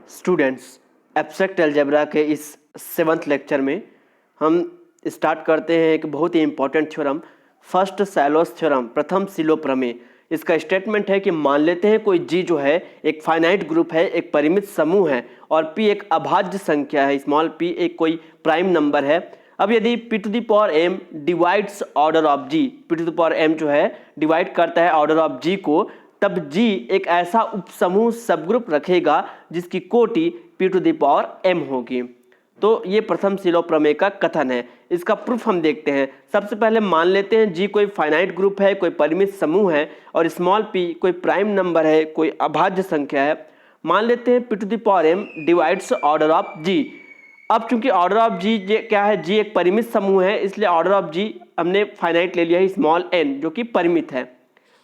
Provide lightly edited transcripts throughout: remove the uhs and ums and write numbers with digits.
Students, abstract algebra के इस 7th lecture में हम स्टार्ट करते हैं एक बहुत ही इंपॉर्टेंट थ्योरम, फर्स्ट सैलोस थ्योरम, प्रथम सिलो प्रमेय। इसका स्टेटमेंट है कि मान लेते हैं कोई जी जो है एक फाइनाइट ग्रुप है, एक परिमित समूह है और पी एक अभाज्य संख्या है, स्मॉल पी एक कोई प्राइम नंबर है। अब यदि p to the power m divides order of g, p to the power m जो है डिवाइड करता है ऑर्डर ऑफ g को, तब G एक ऐसा उपसमूह सबग्रुप रखेगा जिसकी कोटि p to the power m होगी। तो ये प्रथम सिलो प्रमेय का कथन है। इसका प्रूफ हम देखते हैं। सबसे पहले मान लेते हैं G कोई फाइनाइट ग्रुप है, कोई परिमित समूह है और स्मॉल p कोई प्राइम नंबर है, कोई अभाज्य संख्या है। मान लेते हैं p to the power m divides order of G। अब चूंकि ऑर्डर ऑफ G क्या है, G एक परिमित समूह है, इसलिए ऑर्डर ऑफ G हमने फाइनाइट ले लिया है स्मॉल n जो कि परिमित है।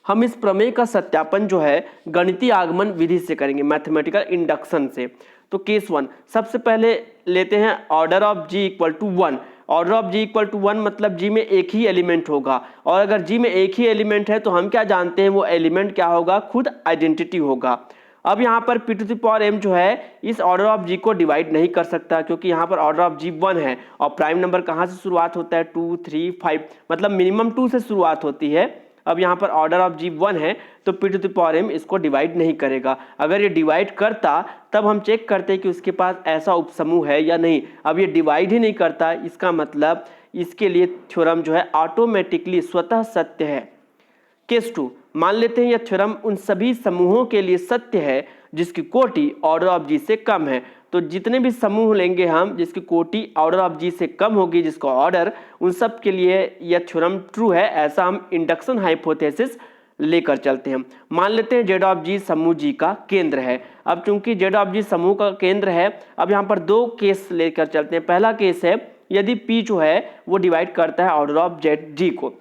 हम इस प्रमेय का सत्यापन जो है गणितीय आगमन विधि से करेंगे, मैथमेटिकल इंडक्शन से। तो केस 1 सबसे पहले लेते हैं order of G equal to 1। Order of G equal to 1 मतलब G में एक ही एलिमेंट होगा, और अगर G में एक ही एलिमेंट है तो हम क्या जानते हैं, वो एलिमेंट क्या होगा, खुद आइडेंटिटी होगा। अब यहाँ पर p to the power m जो है इस ऑर्डर ऑफ G को डिवाइड नहीं कर सकता, क्योंकि यहाँ पर ऑर्डर ऑफ G 1 है और प्राइम नंबर कहाँ से शुरुआत होता है, 2 3 5, मतलब मिनिमम 2 से शुरुआत होती है। अब यहाँ पर ऑर्डर ऑफ G 1 है तो p to the power m इसको डिवाइड नहीं करेगा। अगर ये डिवाइड करता तब हम चेक करते हैं कि उसके पास ऐसा उपसमूह है या नहीं। अब ये डिवाइड ही नहीं करता, इसका मतलब इसके लिए थ्योरम जो है ऑटोमेटिकली स्वतः सत्य है। केस 2 मान लेते हैं यह थ्योरम उन सभी समूहों के लिए सत्य है जिसकी कोटि ऑर्डर ऑफ G से कम है। तो जितने भी समूह लेंगे हम जिसकी कोटि ऑर्डर ऑफ G से कम होगी, जिसका ऑर्डर, उन सब के लिए यह थ्योरम ट्रू है, ऐसा हम इंडक्शन हाइपोथेसिस लेकर चलते हैं। मान लेते हैं जेड ऑफ G समूह G का केंद्र है। अब चूंकि जेड ऑफ G समूह का केंद्र है, अब यहाँ पर दो केस लेकर चलते हैं। पहला केस है यदि P जो है वो डिवाइड करता है ऑर्डर ऑफ G को।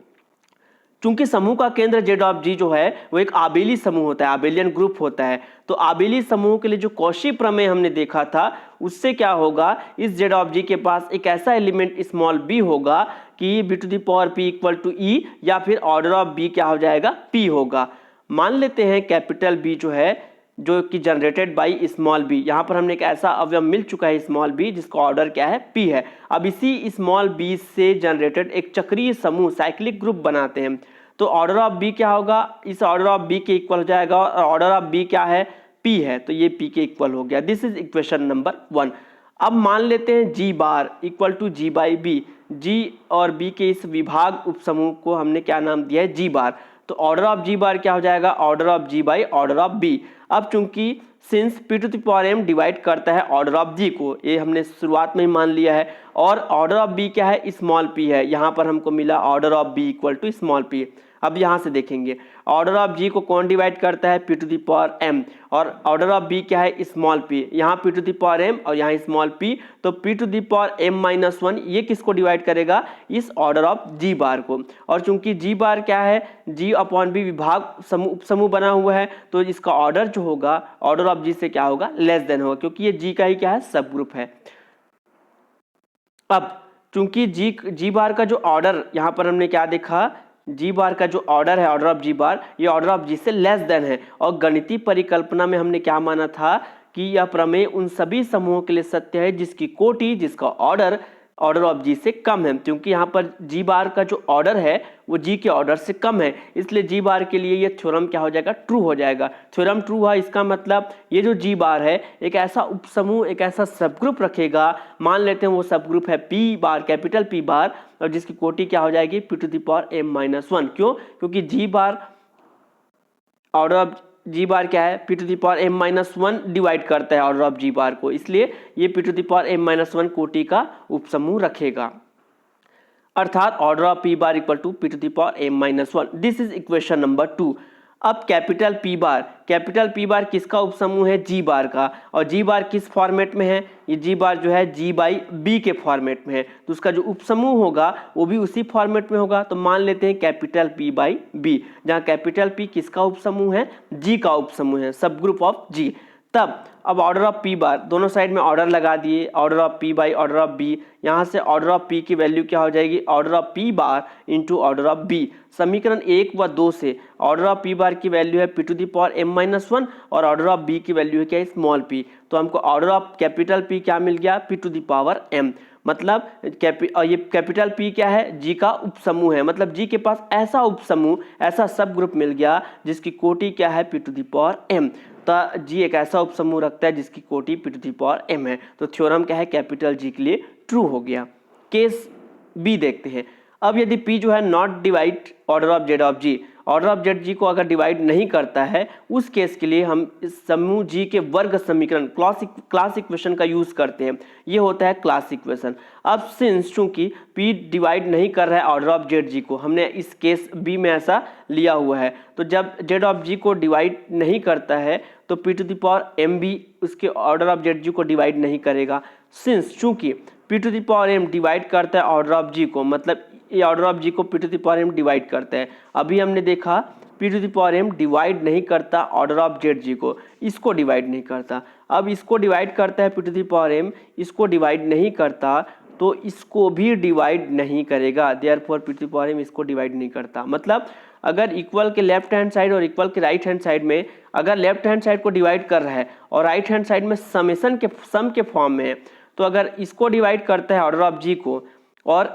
चूंकि समूह का केंद्र जेड ऑफ G जो है वो एक आबेली समूह होता है, आबेलियन ग्रुप होता है। तो आबेली समूह के लिए जो कॉशी प्रमेय हमने देखा था, उससे क्या होगा, इस जेड ऑफ G के पास एक ऐसा एलिमेंट स्मॉल b होगा कि b to the power p equal to e, या फिर ऑर्डर ऑफ b क्या हो जाएगा, p होगा। मान लेते हैं कैपिटल B जो है जो कि जनरेटेड बाई स्मॉल b, यहाँ पर हमने एक ऐसा अवयव मिल चुका है स्मॉल b जिसका ऑर्डर क्या है, p है। अब इसी स्मॉल b से जनरेटेड एक चक्रीय समूह साइक्लिक ग्रुप बनाते हैं। तो ऑर्डर ऑफ b क्या होगा, इस ऑर्डर ऑफ b के इक्वल हो जाएगा, और ऑर्डर ऑफ b क्या है, p है, तो ये p के इक्वल हो गया। This is equation number 1। अब मान लेते हैं g bar equal to g by b। g और b के इस विभाग उपसमूह को हमने क्या नाम दिया है, g बार। तो ऑर्डर ऑफ g बार क्या हो जाएगा, order of g by order of b। अब चूंकि since p to the power m divide करता है ऑर्डर ऑफ g को, ये हमने शुरुआत में ही मान लिया है, और ऑर्डर ऑफ b क्या है, स्मॉल p है। यहाँ पर हमको मिला order of b equal to small p। अब यहाँ से देखेंगे ऑर्डर ऑफ G को कौन डिवाइड करता है, p to the power m, और ऑर्डर ऑफ B क्या है, स्मॉल p। यहाँ p to the power m और यहाँ स्मॉल p, तो p to the power m minus 1 ये किसको डिवाइड करेगा, इस ऑर्डर ऑफ G बार को। और चूंकि G बार क्या है, G अपॉन B विभाग समूह बना हुआ है, तो इसका ऑर्डर जो होगा ऑर्डर ऑफ G से क्या होगा, लेस देन होगा, क्योंकि ये G का ही क्या है, सब ग्रुप है। अब चूंकि G बार का जो ऑर्डर यहाँ पर हमने क्या देखा, G बार का जो ऑर्डर है ऑर्डर ऑफ G बार, ये ऑर्डर ऑफ G से लेस देन है। और गणितीय परिकल्पना में हमने क्या माना था कि यह प्रमेय उन सभी समूहों के लिए सत्य है जिसकी कोटि, जिसका ऑर्डर ऑफ G से कम है। क्योंकि यहाँ पर G बार का जो ऑर्डर है वो G के ऑर्डर से कम है, इसलिए G बार के लिए ये थ्योरम क्या हो जाएगा, ट्रू हो जाएगा। थ्योरम ट्रू हुआ, इसका मतलब ये जो G बार है एक ऐसा उपसमूह, एक ऐसा सबग्रुप रखेगा। मान लेते हैं वो सबग्रुप है P bar, capital P bar, और जिसकी कोटि क्या हो जाएगी, p to the power m minus 1। क्यों, क्योंकि G bar order of G bar क्या है, p to the power m minus 1 divide करता है ऑर्डर ऑफ G बार को, इसलिए ये p to the power m minus 1 कोटि का उपसमूह रखेगा। अर्थात order of P bar equal to p to the power m minus 1। This is equation number 2। अब कैपिटल P बार किसका उपसमूह है, G बार का, और G बार किस फॉर्मेट में है, ये G बार जो है G बाई B के फॉर्मेट में है, तो उसका जो उपसमूह होगा वो भी उसी फॉर्मेट में होगा। तो मान लेते हैं कैपिटल P बाई B, जहाँ कैपिटल P किसका उपसमूह है, G का उपसमूह है, सब ग्रुप ऑफ G। तब अब ऑर्डर ऑफ पी बार दोनों साइड में ऑर्डर लगा दिए, order of P by order of B, यहाँ से ऑर्डर ऑफ पी की वैल्यू क्या हो जाएगी, order of P bar into order of B. समीकरण 1 व 2 से ऑर्डर ऑफ पी बार की वैल्यू है P to the power m minus 1 और ऑर्डर ऑफ बी की वैल्यू है क्या, स्मॉल p। तो हमको ऑर्डर ऑफ कैपिटल P क्या मिल गया, P to the power m। मतलब ये कैपिटल P क्या है, G का उपसमूह है। मतलब G के पास ऐसा उपसमूह, ऐसा सब ग्रुप मिल गया जिसकी कोटि क्या है, P to the power m। तो G एक ऐसा उपसमूह रखता है जिसकी कोटि P to the power m है। तो थ्योरम क्या है, कैपिटल G के लिए ट्रू हो गया। केस B देखते हैं। अब यदि P जो है not divide order of Z of G, order of Z G को अगर डिवाइड नहीं करता है, उस केस के लिए हम इस समूह जी के वर्ग समीकरण क्लास इक्वेशन का यूज करते हैं। ये होता है क्लास इक्वेशन। अब सिंस चूंकि P डिवाइड नहीं कर रहा है ऑर्डर ऑफ जेड जी को, हमने इस केस B में ऐसा लिया हुआ है, तो जब जेड ऑफ जी को डिवाइड नहीं करता है तो P to the power m भी उसके ऑर्डर ऑफ जेड जी को डिवाइड नहीं करेगा। सिंस चूंकि P to the power m divide करता है ऑर्डर ऑफ जी को, मतलब ये ऑर्डर ऑफ जी को P to the power m divide करता है। अभी हमने देखा P to the power m divide नहीं करता ऑर्डर ऑफ जेड जी को, इसको डिवाइड नहीं करता। अब इसको डिवाइड करता है P to the power m, इसको डिवाइड नहीं करता तो इसको भी डिवाइड नहीं करेगा। Therefore P to the power m इसको डिवाइड नहीं करता। मतलब अगर इक्वल के लेफ्ट हैंड साइड और इक्वल के राइट हैंड साइड में अगर लेफ्ट हैंड साइड को डिवाइड कर रहा है और राइट हैंड साइड में समेशन के सम के फॉर्म में है, तो अगर इसको डिवाइड करता है ऑर्डर ऑफ जी को और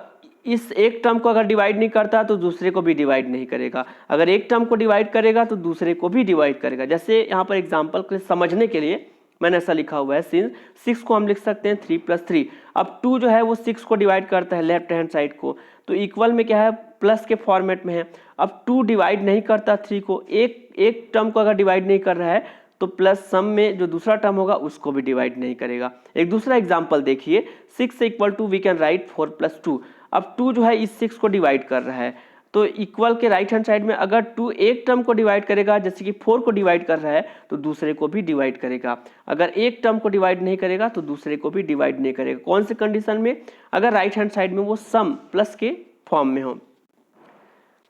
इस एक टर्म को अगर डिवाइड नहीं करता तो दूसरे को भी डिवाइड नहीं करेगा। अगर एक टर्म को डिवाइड करेगा तो दूसरे को भी डिवाइड करेगा। जैसे यहाँ पर एग्जांपल के समझने के लिए मैंने ऐसा लिखा हुआ है, सिंस 6 को हम लिख सकते हैं 3 + 3। अब 2 जो है वो 6 को डिवाइड करता है लेफ्ट हैंड साइड को, तो इक्वल में क्या है, प्लस के फॉर्मेट में है। अब 2 डिवाइड नहीं करता 3 को, एक टर्म को अगर डिवाइड नहीं कर रहा है तो प्लस सम में जो दूसरा टर्म होगा उसको भी डिवाइड नहीं करेगा। एक दूसरा एग्जांपल देखिए, 6 से equal to we can write 4 + 2। अब 2 जो है इस 6 को डिवाइड कर रहा है, तो इक्वल के राइट हैंड साइड में अगर 2 एक टर्म को डिवाइड करेगा, जैसे कि 4 को डिवाइड कर रहा है, तो दूसरे को भी डिवाइड करेगा। अगर एक टर्म को डिवाइड नहीं करेगा तो दूसरे को भी डिवाइड नहीं करेगा। कौन से कंडीशन में, अगर राइट हैंड साइड में वो सम प्लस के फॉर्म में हो।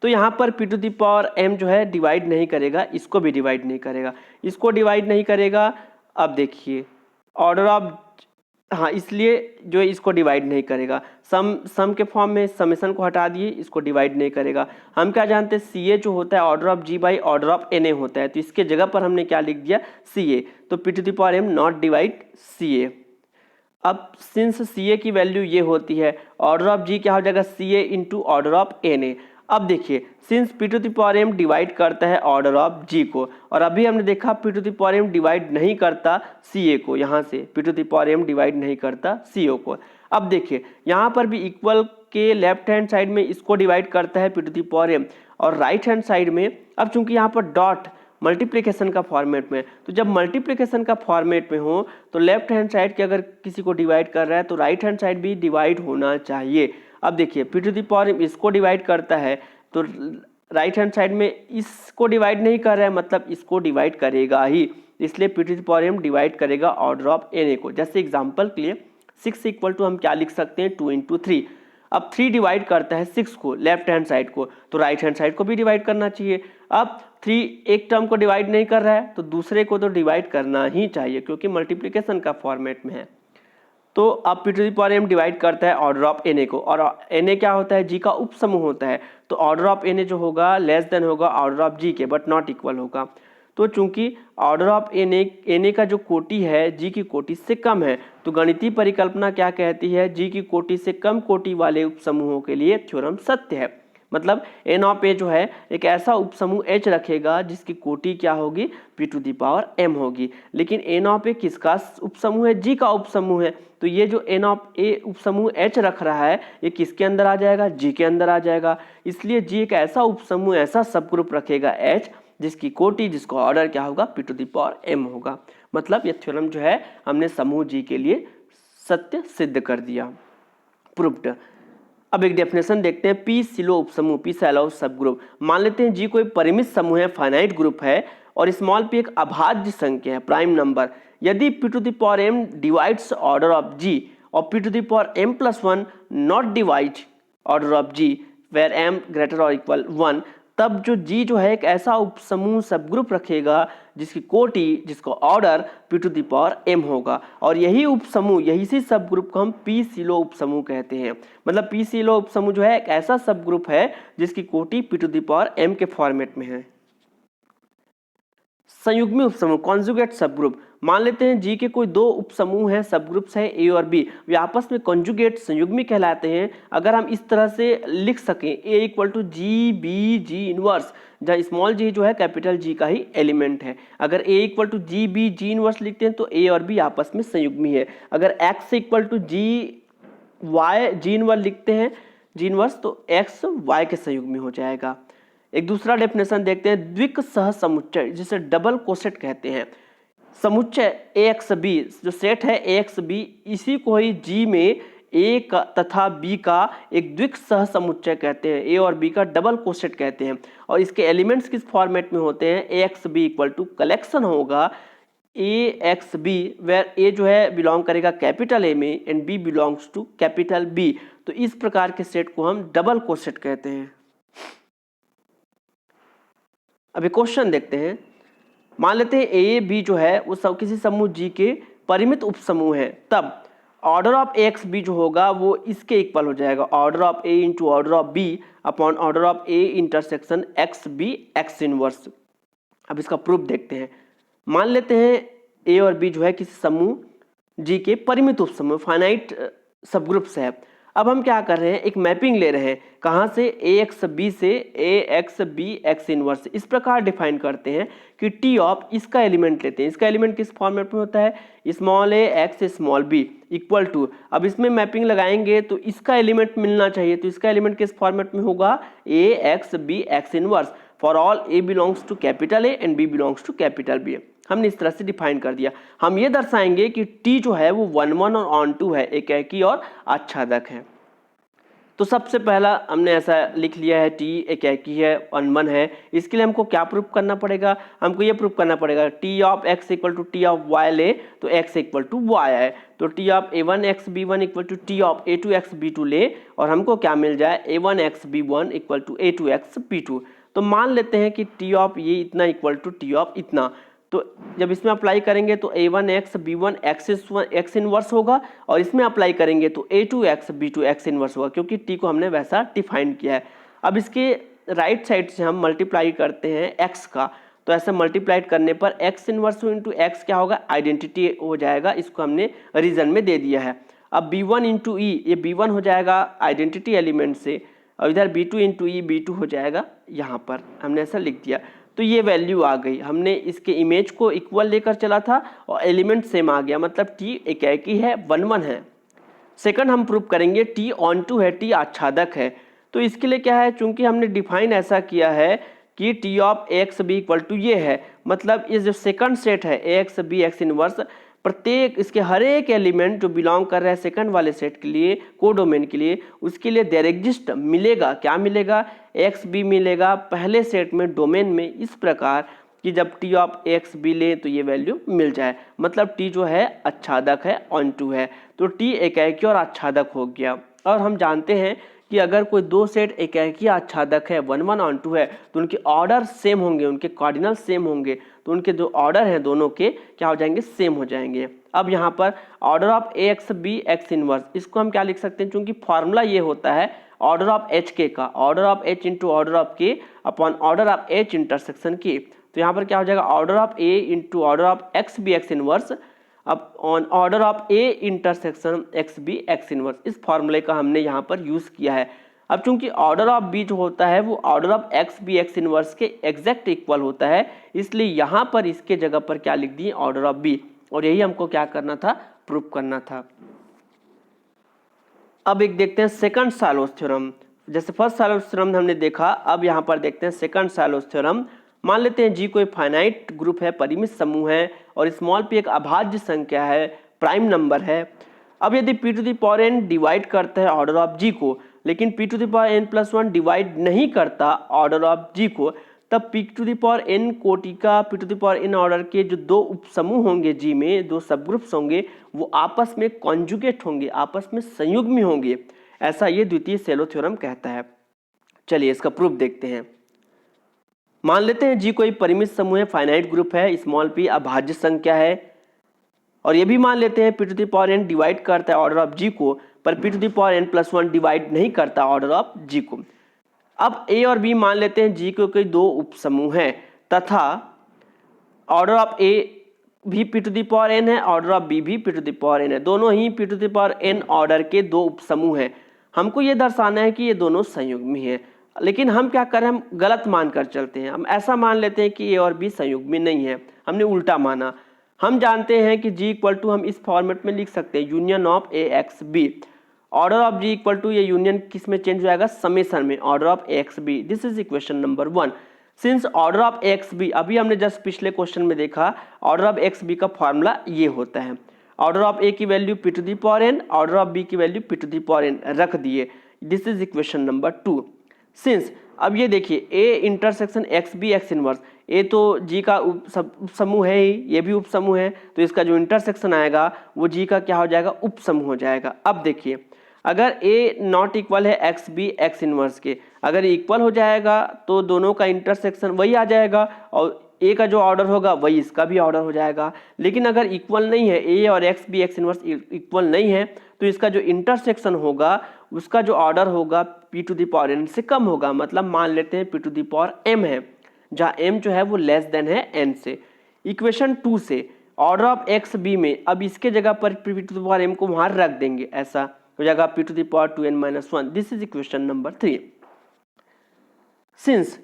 तो यहाँ पर P to the power m जो है डिवाइड नहीं करेगा, इसको भी डिवाइड नहीं करेगा, इसको डिवाइड नहीं करेगा। अब देखिए ऑर्डर ऑफ, हाँ इसलिए जो इसको डिवाइड नहीं करेगा, सम के फॉर्म में समेशन को हटा दिए, इसको डिवाइड नहीं करेगा। हम क्या जानते हैं, CA जो होता है order of G by order of NA होता है, तो इसके जगह पर हमने क्या लिख दिया, CA। तो P to the power m not divide CA। अब सिंस CA की वैल्यू ये होती है, ऑर्डर ऑफ G क्या हो जाएगा, CA into order of NA। अब देखिए since P to the power m divide करता है ऑर्डर ऑफ G को, और अभी हमने देखा P to the power m divide नहीं करता CA को, यहाँ से P to the power m divide नहीं करता CO को। अब देखिए यहाँ पर भी इक्वल के लेफ्ट हैंड साइड में इसको डिवाइड करता है P to the power m, और राइट हैंड साइड में अब चूंकि यहाँ पर डॉट मल्टीप्लिकेशन का फॉर्मेट में, तो जब मल्टीप्लिकेशन का फॉर्मेट में हो तो लेफ्ट हैंड साइड के अगर किसी को डिवाइड कर रहा है तो राइट हैंड साइड भी डिवाइड होना चाहिए। अब देखिए P to the power m इसको डिवाइड करता है तो राइट हैंड साइड में इसको डिवाइड नहीं कर रहा है, मतलब इसको डिवाइड करेगा ही, इसलिए P to the power m divide करेगा ऑर्डर ऑफ NA को। जैसे एग्जांपल के लिए 6 इक्वल टू हम क्या लिख सकते हैं, 2 × 3। अब 3 डिवाइड करता है 6 को लेफ्ट हैंड साइड को, तो राइट हैंड साइड को भी डिवाइड करना चाहिए। अब 3 एक टर्म को डिवाइड नहीं कर रहा है तो दूसरे को तो डिवाइड करना ही चाहिए, क्योंकि मल्टीप्लिकेशन का फॉर्मेट में है। तो अब P to the power m divide करता है ऑर्डर ऑफ NA को, और NA क्या होता है, G का उपसमूह होता है, तो ऑर्डर ऑफ NA जो होगा लेस देन होगा ऑर्डर ऑफ G के, बट नॉट इक्वल होगा। तो चूंकि ऑर्डर ऑफ NA का जो कोटि है G की कोटि से कम है, तो गणितीय परिकल्पना क्या कहती है, G की कोटि से कम कोटि वाले उपसमूहों के लिए थ्योरम सत्य है। मतलब N ऑफ A जो है एक ऐसा उपसमूह H रखेगा जिसकी कोटि क्या होगी, P to the power m होगी। लेकिन N ऑफ A किसका उपसमूह है, G का उपसमूह है, तो ये जो N ऑफ A उपसमूह H रख रहा है ये किसके अंदर आ जाएगा, G के अंदर आ जाएगा। इसलिए G एक ऐसा उपसमूह, ऐसा सब ग्रुप रखेगा H जिसकी कोटि, जिसका ऑर्डर क्या होगा, P to the power m होगा। मतलब ये थ्योरम जो है हमने समूह G के लिए सत्य सिद्ध कर दिया, प्रूव्ड। अब एक डेफिनेशन देखते हैं, P सिलो उपसमूह, P सैलो सब ग्रुप। मान लेते हैं G कोई परिमित समूह है, फाइनाइट ग्रुप है, और स्मॉल p एक अभाज्य संख्या है, प्राइम नंबर। यदि P to the power m divides order of G और P to the power m + 1 not divide order of G where m greater और इक्वल 1, तब जो जी जो है एक ऐसा उपसमूह सब ग्रुप रखेगा जिसकी कोटि, जिसका ऑर्डर p⁻m होगा, और यही उपसमूह, यही सी सब ग्रुप को हम पी सिलो उपसमूह कहते हैं। मतलब पी सिलो उपसमूह जो है एक ऐसा सब ग्रुप है जिसकी कोटि p⁻m के फॉर्मेट में है। संयुग्मी उपसमूह, कॉन्जुगेट सब ग्रुप, मान लेते हैं जी के कोई दो उपसमूह हैं, सब ग्रुप्स है ए और बी, वे आपस में कॉन्जुगेट संयुग्मी कहलाते हैं। अगर हम इस तरह से लिख सकें A equal to G B G inverse, जहाँ स्मॉल जी जो है कैपिटल जी का ही एलिमेंट है। अगर A equal to G B G inverse लिखते हैं तो ए और बी आपस में संयुग्मी है। अगर X equal to G Y G inverse लिखते हैं, जी इनवर्स, तो एक्स वाई के संयुग्मी हो जाएगा। एक दूसरा डेफिनेशन देखते हैं, द्विक सह समुच्चय, जिसे डबल कोसेट कहते हैं। समुच्चय ए एक्स बी, जो सेट है ए एक्स बी, इसी को ही जी में ए का तथा बी का एक द्विक सह समुच्चय कहते हैं, ए और बी का डबल कोसेट कहते हैं। और इसके एलिमेंट्स किस फॉर्मेट में होते हैं, A X B equal to collection होगा A X B, where A जो है बिलोंग करेगा कैपिटल ए में and B belongs to capital B. तो इस प्रकार के सेट को हम डबल कोसेट कहते हैं। अभी क्वेश्चन देखते हैं, मान लेते हैं ए बी जो है वो सब किसी समूह जी के परिमित उपसमूह है, तब order of A X B जो होगा वो इसके इक्वल हो जाएगा, order of A into order of B upon order of A intersection X B x inverse. अब इसका प्रूफ देखते हैं। मान लेते हैं ए और बी जो है किसी समूह जी के परिमित उपसमूह, फाइनाइट सब ग्रुप्स है। अब हम क्या कर रहे हैं, एक मैपिंग ले रहे हैं, कहाँ से, ए एक्स बी से ए एक्स बी एक्स इनवर्स। इस प्रकार डिफाइन करते हैं कि टी ऑफ, इसका एलिमेंट लेते हैं, इसका एलिमेंट किस फॉर्मेट में होता है, small A X small B equal to, अब इसमें मैपिंग लगाएंगे तो इसका एलिमेंट मिलना चाहिए, तो इसका एलिमेंट किस फॉर्मेट में होगा, A X B x inverse for all A belongs to capital A and B belongs to capital B. हमने इस तरह से डिफाइन कर दिया। हम ये दर्शाएंगे कि टी जो है वो 1 1 और ऑन टू है, एकाकी और आच्छादक है। तो सबसे पहला हमने ऐसा लिख लिया है, टी एकाकी है, 1 1 है। इसके लिए हमको क्या प्रूफ करना पड़ेगा, हमको ये प्रूफ करना पड़ेगा T of X equal to T of Y ले तो एक्स इक्वल टू वाई है, तो T of A one X B one equal to T of A two X B two ले, और हमको क्या मिल जाए, A one X B one equal to A two X B two. तो मान लेते हैं कि टी ऑफ ये इतना इक्वल टू टी ऑफ इतना, तो जब इसमें अप्लाई करेंगे तो A one X B one X inverse होगा, और इसमें अप्लाई करेंगे तो A two X B two X inverse होगा, क्योंकि टी को हमने वैसा डिफाइन किया है। अब इसके राइट साइड से हम मल्टीप्लाई करते हैं एक्स का, तो ऐसे मल्टीप्लाई करने पर एक्स इनवर्स इंटू एक्स क्या होगा, आइडेंटिटी हो जाएगा, इसको हमने रीजन में दे दिया है। अब बी वन इंटू ई, ये बी वन हो जाएगा आइडेंटिटी एलिमेंट से, और इधर B two into E B two हो जाएगा, यहाँ पर हमने ऐसा लिख दिया। तो ये वैल्यू आ गई, हमने इसके इमेज को इक्वल लेकर चला था और एलिमेंट सेम आ गया, मतलब टी एकाकी है, 1 1 है। सेकंड हम प्रूव करेंगे टी ऑन टू है, टी आच्छादक है। तो इसके लिए क्या है, चूंकि हमने डिफाइन ऐसा किया है कि T of x B equal to ये है, मतलब ये जो सेकंड सेट है A X B x inverse, प्रत्येक इसके हर एक एलिमेंट जो बिलोंग कर रहा है सेकंड वाले सेट के लिए, कोडोमेन के लिए, उसके लिए देयर एग्जिस्ट मिलेगा, क्या मिलेगा, एक्स बी मिलेगा पहले सेट में डोमेन में, इस प्रकार कि जब टी ऑफ एक्स बी ले तो ये वैल्यू मिल जाए, मतलब टी जो है आच्छादक है, ऑन टू है, तो टी एकाकी और आच्छादक हो गया। और हम जानते हैं कि अगर कोई दो सेट एकाकी आच्छादक है, 1 1 ऑन टू है, तो उनके ऑर्डर सेम होंगे, उनके कार्डिनल सेम होंगे, तो उनके जो ऑर्डर हैं दोनों के क्या हो जाएंगे, सेम हो जाएंगे। अब यहाँ पर order of A X B x inverse, इसको हम क्या लिख सकते हैं, चूंकि फॉर्मूला ये होता है ऑर्डर ऑफ एच के का, order of H into order of K upon order of H intersection K. तो यहाँ पर क्या हो जाएगा, order of A into order of x B x inverse अब on order of A intersection X B x inverse. इस फॉर्मूले का हमने यहाँ पर यूज किया है। अब चूंकि ऑर्डर ऑफ बी जो होता है वो order of x B x inverse के एग्जैक्ट इक्वल होता है, इसलिए यहाँ पर इसके जगह पर क्या लिख दिए, ऑर्डर ऑफ बी, और यही हमको क्या करना था, प्रूफ करना था। अब एक देखते हैं सेकंड सालोस थ्योरम। जैसे फर्स्ट सालोस थ्योरम हमने देखा, अब यहाँ पर देखते हैं सेकंड सालोस थ्योरम। मान लेते हैं जी कोई फाइनाइट ग्रुप है, परिमित समूह है, और स्मॉल पी एक अभाज्य संख्या है, प्राइम नंबर है। अब यदि P to the power N divide करता है ऑर्डर ऑफ जी को, लेकिन P to the power N plus one divide नहीं करता ऑर्डर ऑफ जी को, तब P to the power N कोटि का P to the power N order के जो दो उपसमूह होंगे जी में, दो सब ग्रुप्स होंगे, वो आपस में कॉन्जुगेट होंगे, आपस में संयुग्मी होंगे, ऐसा ये द्वितीय सेलो थ्योरम कहता है। चलिए इसका प्रूफ देखते हैं। मान लेते हैं जी कोई परिमित समूह है, फाइनाइट ग्रुप है, स्मॉल p अभाज्य संख्या है, और ये भी मान लेते हैं p⁴n डिवाइड करता है ऑर्डर ऑफ g को, पर p⁴n+1 डिवाइड नहीं करता ऑर्डर ऑफ g को। अब a और b मान लेते हैं g के कोई दो उपसमूह हैं तथा ऑर्डर ऑफ a भी p⁴n है, ऑर्डर ऑफ b भी p⁴n है, दोनों ही p⁴n ऑर्डर के दो उपसमूह हैं। हमको ये दर्शाना है कि ये दोनों संयुग्मी हैं, लेकिन हम क्या करें, हम गलत मान कर चलते हैं। हम ऐसा मान लेते हैं कि a और b संयुग्मी नहीं है, हमने उल्टा माना। हम जानते हैं कि g इक्वल टू हम इस फॉर्मेट में लिख सकते हैं union of a x b। Order of g equal to ये यूनियन किस में चेंज हो जाएगा, समेशन में, order of a x b। This is equation number 1। Since order of x b, अभी हमने जस्ट पिछले क्वेश्चन में देखा, ऑर्डर ऑफ एक्स बी का फॉर्मूला ये होता है, ऑर्डर ऑफ ए की value p⁴n, order of B की वैल्यू p⁴n रख दिए। This is equation number 2। Since अब ये देखिए A intersection X B x inverse, A तो जी का उपसमूह है ही, ये भी उपसमूह है, तो इसका जो इंटरसेक्शन आएगा वो जी का क्या हो जाएगा, उपसमूह हो जाएगा। अब देखिए अगर a नॉट इक्वल है एक्स बी एक्स इनवर्स के, अगर इक्वल हो जाएगा तो दोनों का इंटरसेक्शन वही आ जाएगा और a का जो ऑर्डर होगा वही इसका भी ऑर्डर हो जाएगा। लेकिन अगर इक्वल नहीं है, a और x B x inverse equal नहीं है, तो इसका जो इंटरसेक्शन होगा उसका जो ऑर्डर होगा p⁴n से कम होगा। मतलब मान लेते हैं p⁴m है, जहाँ m जो है वो लेस देन है n से। इक्वेशन 2 से ऑर्डर ऑफ एक्स बी में अब इसके जगह पर p⁴m को वहाँ रख देंगे, ऐसा हो जाएगा p⁴2n-1। This is equation number 3। Since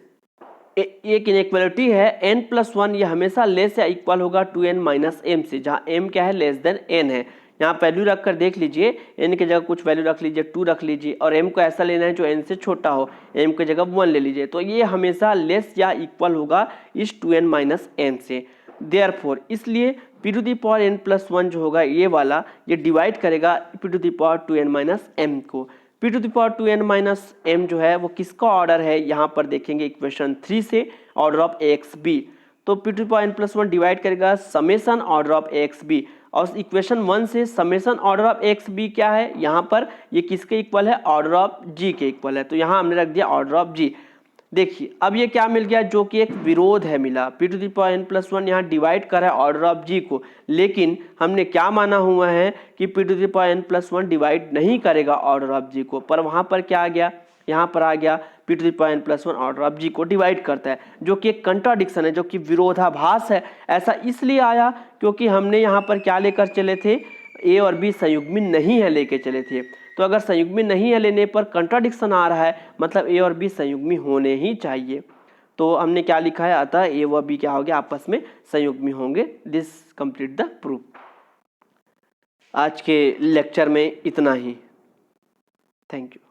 एक इनइक्वालिटी है n+1, ये हमेशा लेस या इक्वल होगा 2n-m से, जहाँ m क्या है, लेस देन n है। यहाँ वैल्यू रख कर देख लीजिए, n की जगह कुछ वैल्यू रख लीजिए, 2 रख लीजिए, और m को ऐसा लेना है जो n से छोटा हो, m की जगह 1 ले लीजिए, तो ये हमेशा लेस या इक्वल होगा इस 2n-m से। देयरफॉर इसलिए p⁴n+1 जो होगा ये वाला, ये डिवाइड करेगा p⁴2n-m को। p⁴2n-m जो है वो किसका ऑर्डर है, यहाँ पर देखेंगे इक्वेशन 3 से, ऑर्डर ऑफ एक्स बी। तो p⁴n+1 डिवाइड करेगा summation order of x b, और इक्वेशन 1 से summation order of x b क्या है, यहाँ पर ये किसके इक्वल है, ऑर्डर ऑफ जी के इक्वल है, तो यहाँ हमने रख दिया ऑर्डर ऑफ जी। देखिए अब ये क्या मिल गया, जो कि एक विरोध है मिला, p⁴n+1 यहाँ डिवाइड कर रहा है ऑर्डर ऑफ जी को, लेकिन हमने क्या माना हुआ है कि p⁴n+1 डिवाइड नहीं करेगा ऑर्डर ऑफ जी को, पर वहाँ पर क्या आ गया, यहाँ पर आ गया p⁴n+1 ऑर्डर ऑफ जी को डिवाइड करता है, जो कि एक कंट्राडिक्शन है, जो कि विरोधाभास है। ऐसा इसलिए आया क्योंकि हमने यहाँ पर क्या लेकर चले थे, ए और बी संयुग्मी नहीं है लेके चले थे। तो अगर संयुग्मी नहीं है लेने पर कंट्राडिक्शन आ रहा है, मतलब ए और बी संयुग्मी होने ही चाहिए। तो हमने क्या लिखा है, अतः ए व बी क्या हो गया, आपस में संयुग्मी होंगे। This complete the proof. आज के लेक्चर में इतना ही। Thank you.